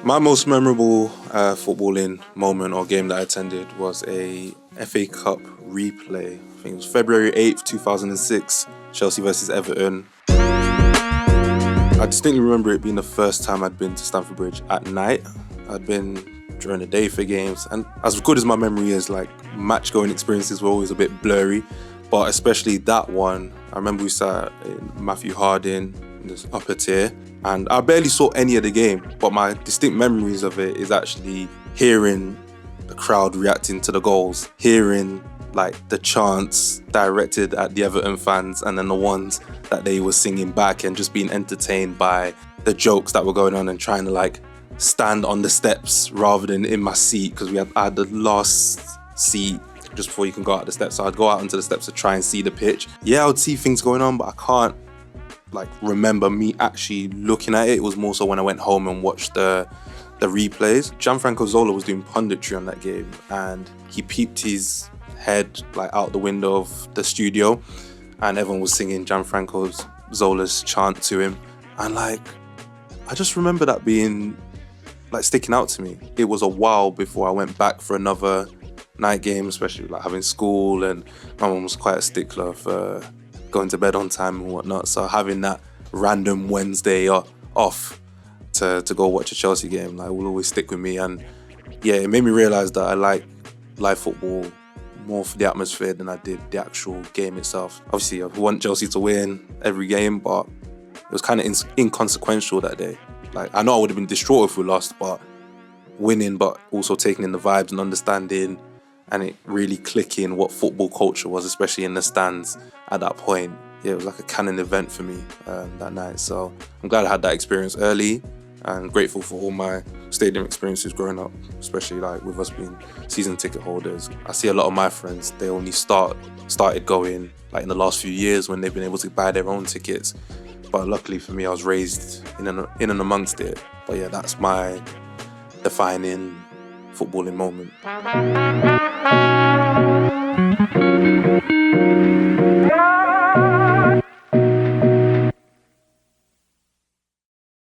My most memorable footballing moment or game that I attended was a FA Cup replay. I think it was February 8th, 2006, Chelsea versus Everton. I distinctly remember it being the first time I'd been to Stamford Bridge at night. I'd been during the day for games, and as good as my memory is, like, match-going experiences were always a bit blurry, but especially that one, I remember we sat in Matthew Harding in this upper tier, and I barely saw any of the game, but my distinct memories of it is actually hearing the crowd reacting to the goals, hearing like the chants directed at the Everton fans and then the ones that they were singing back, and just being entertained by the jokes that were going on, and trying to like stand on the steps rather than in my seat, because I had the last seat just before you can go out the steps. So I'd go out onto the steps to try and see the pitch. Yeah, I would see things going on, but I can't like remember me actually looking at it. It was more so when I went home and watched the replays. Gianfranco Zola was doing punditry on that game, and he peeped his head like out the window of the studio, and everyone was singing Gianfranco Zola's chant to him, and like I just remember that being like sticking out to me. It was a while before I went back for another night game, especially like having school, and my mum was quite a stickler for going to bed on time and whatnot, so having that random Wednesday off to go watch a Chelsea game like will always stick with me. And yeah, it made me realise that I like live football more for the atmosphere than I did the actual game itself. Obviously I want Chelsea to win every game, but it was kind of inconsequential that day. Like, I know I would have been distraught if we lost, but winning, but also taking in the vibes and understanding, and it really clicking what football culture was, especially in the stands at that point. Yeah, it was like a canon event for me that night. So I'm glad I had that experience early, and grateful for all my stadium experiences growing up, especially like with us being season ticket holders. I see a lot of my friends, they only started going like in the last few years when they've been able to buy their own tickets. But luckily for me, I was raised in and amongst it. But yeah, that's my defining footballing moment.